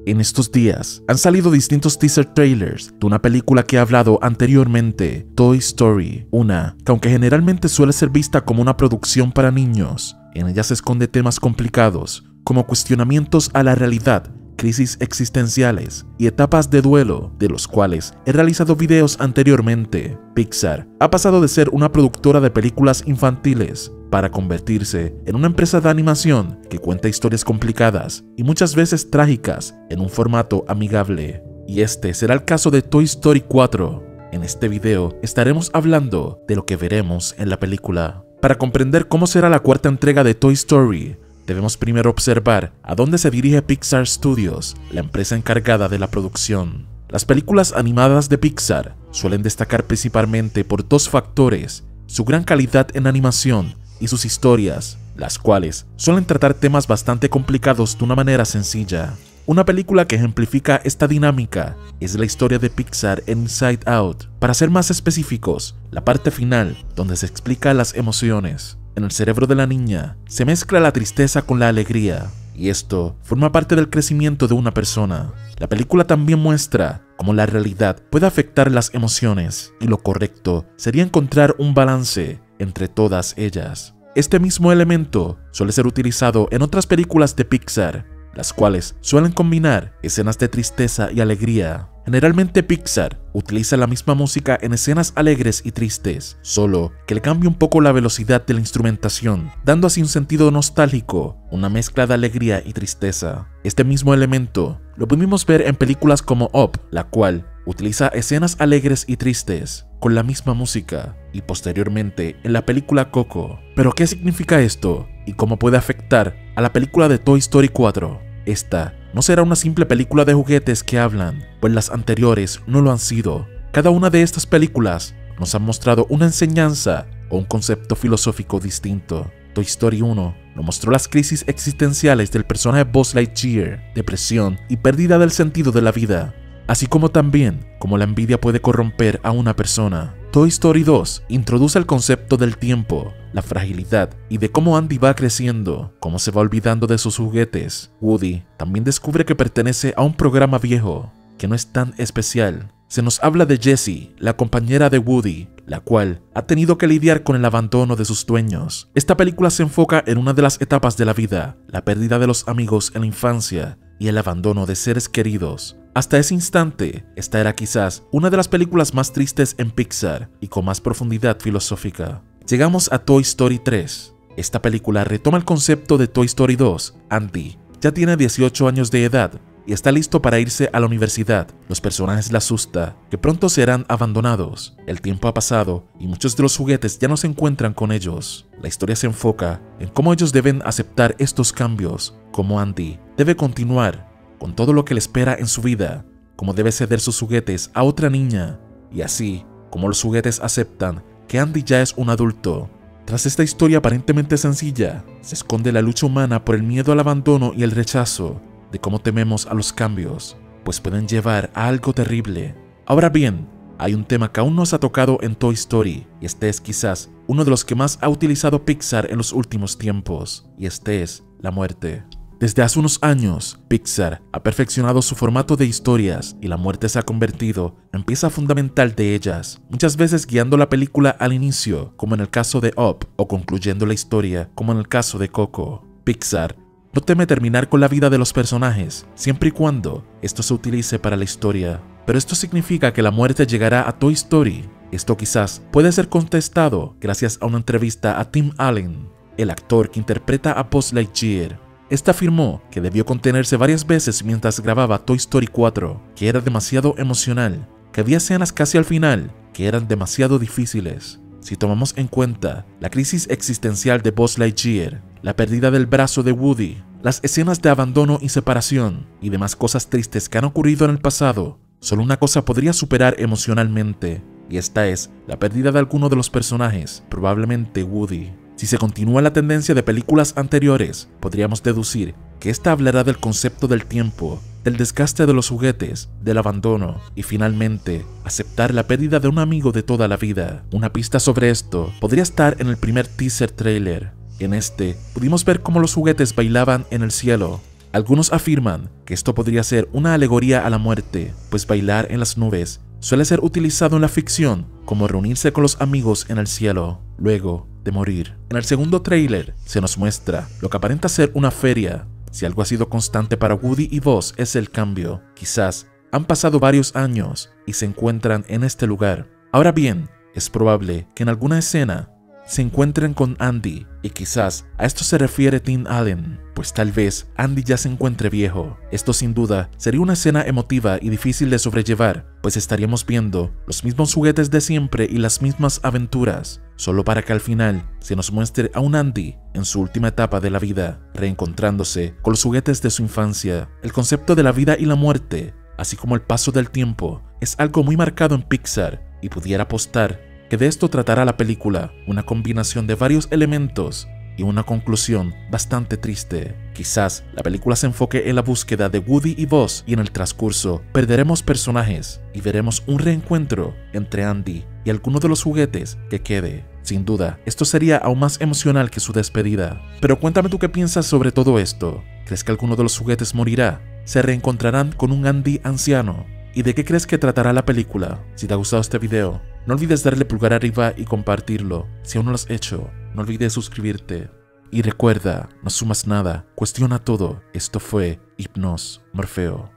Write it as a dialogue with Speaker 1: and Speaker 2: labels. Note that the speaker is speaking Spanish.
Speaker 1: En estos días han salido distintos teaser trailers de una película que he hablado anteriormente, Toy Story, una que aunque generalmente suele ser vista como una producción para niños, en ella se esconde temas complicados como cuestionamientos a la realidad, crisis existenciales y etapas de duelo, de los cuales he realizado videos anteriormente. Pixar ha pasado de ser una productora de películas infantiles para convertirse en una empresa de animación que cuenta historias complicadas y muchas veces trágicas en un formato amigable. Y este será el caso de Toy Story 4. En este video estaremos hablando de lo que veremos en la película. Para comprender cómo será la cuarta entrega de Toy Story, debemos primero observar a dónde se dirige Pixar Studios, la empresa encargada de la producción. Las películas animadas de Pixar suelen destacar principalmente por dos factores: su gran calidad en animación y sus historias, las cuales suelen tratar temas bastante complicados de una manera sencilla. Una película que ejemplifica esta dinámica es la historia de Pixar en Inside Out. Para ser más específicos, la parte final, donde se explica las emociones. En el cerebro de la niña se mezcla la tristeza con la alegría, y esto forma parte del crecimiento de una persona. La película también muestra cómo la realidad puede afectar las emociones, y lo correcto sería encontrar un balance entre todas ellas. Este mismo elemento suele ser utilizado en otras películas de Pixar, las cuales suelen combinar escenas de tristeza y alegría. Generalmente Pixar utiliza la misma música en escenas alegres y tristes, solo que le cambia un poco la velocidad de la instrumentación, dando así un sentido nostálgico, una mezcla de alegría y tristeza. Este mismo elemento lo pudimos ver en películas como Up, la cual utiliza escenas alegres y tristes con la misma música, y posteriormente en la película Coco. ¿Pero qué significa esto? ¿Y cómo puede afectar a la película de Toy Story 4? Esta no será una simple película de juguetes que hablan, pues las anteriores no lo han sido. Cada una de estas películas nos han mostrado una enseñanza o un concepto filosófico distinto. Toy Story 1 nos mostró las crisis existenciales del personaje Buzz Lightyear, depresión y pérdida del sentido de la vida, así como también cómo la envidia puede corromper a una persona. Toy Story 2 introduce el concepto del tiempo, la fragilidad y de cómo Andy va creciendo, cómo se va olvidando de sus juguetes. Woody también descubre que pertenece a un programa viejo, que no es tan especial. Se nos habla de Jessie, la compañera de Woody, la cual ha tenido que lidiar con el abandono de sus dueños. Esta película se enfoca en una de las etapas de la vida, la pérdida de los amigos en la infancia y el abandono de seres queridos. Hasta ese instante, esta era quizás una de las películas más tristes en Pixar y con más profundidad filosófica. Llegamos a Toy Story 3. Esta película retoma el concepto de Toy Story 2. Andy ya tiene 18 años de edad y está listo para irse a la universidad. Los personajes le asusta que pronto serán abandonados. El tiempo ha pasado y muchos de los juguetes ya no se encuentran con ellos. La historia se enfoca en cómo ellos deben aceptar estos cambios, cómo Andy debe continuar con todo lo que le espera en su vida, cómo debe ceder sus juguetes a otra niña, y así como los juguetes aceptan que Andy ya es un adulto. Tras esta historia aparentemente sencilla, se esconde la lucha humana por el miedo al abandono y el rechazo, de cómo tememos a los cambios, pues pueden llevar a algo terrible. Ahora bien, hay un tema que aún no se ha tocado en Toy Story, y este es quizás uno de los que más ha utilizado Pixar en los últimos tiempos, y este es la muerte. Desde hace unos años, Pixar ha perfeccionado su formato de historias y la muerte se ha convertido en pieza fundamental de ellas, muchas veces guiando la película al inicio, como en el caso de Up, o concluyendo la historia, como en el caso de Coco. Pixar no teme terminar con la vida de los personajes, siempre y cuando esto se utilice para la historia. Pero esto significa que la muerte llegará a Toy Story. Esto quizás puede ser contestado gracias a una entrevista a Tim Allen, el actor que interpreta a Buzz Lightyear. Este afirmó que debió contenerse varias veces mientras grababa Toy Story 4, que era demasiado emocional, que había escenas casi al final que eran demasiado difíciles. Si tomamos en cuenta la crisis existencial de Buzz Lightyear, la pérdida del brazo de Woody, las escenas de abandono y separación y demás cosas tristes que han ocurrido en el pasado, solo una cosa podría superar emocionalmente, y esta es la pérdida de alguno de los personajes, probablemente Woody. Si se continúa la tendencia de películas anteriores, podríamos deducir que esta hablará del concepto del tiempo, del desgaste de los juguetes, del abandono y finalmente aceptar la pérdida de un amigo de toda la vida. Una pista sobre esto podría estar en el primer teaser trailer. En este pudimos ver cómo los juguetes bailaban en el cielo. Algunos afirman que esto podría ser una alegoría a la muerte, pues bailar en las nubes suele ser utilizado en la ficción como reunirse con los amigos en el cielo, luego de morir. En el segundo tráiler se nos muestra lo que aparenta ser una feria. Si algo ha sido constante para Woody y Buzz es el cambio. Quizás han pasado varios años y se encuentran en este lugar. Ahora bien, es probable que en alguna escena se encuentren con Andy, y quizás a esto se refiere Tim Allen, pues tal vez Andy ya se encuentre viejo. Esto sin duda sería una escena emotiva y difícil de sobrellevar, pues estaríamos viendo los mismos juguetes de siempre y las mismas aventuras, solo para que al final se nos muestre a un Andy en su última etapa de la vida, reencontrándose con los juguetes de su infancia. El concepto de la vida y la muerte, así como el paso del tiempo, es algo muy marcado en Pixar, y pudiera apostar que de esto tratará la película, una combinación de varios elementos y una conclusión bastante triste. Quizás la película se enfoque en la búsqueda de Woody y Buzz, y en el transcurso perderemos personajes y veremos un reencuentro entre Andy y alguno de los juguetes que quede. Sin duda, esto sería aún más emocional que su despedida. Pero cuéntame tú qué piensas sobre todo esto. ¿Crees que alguno de los juguetes morirá? ¿Se reencontrarán con un Andy anciano? ¿Y de qué crees que tratará la película? Si te ha gustado este video, no olvides darle pulgar arriba y compartirlo. Si aún no lo has hecho, no olvides suscribirte. Y recuerda, no sumas nada, cuestiona todo. Esto fue Hypnos Morfeo.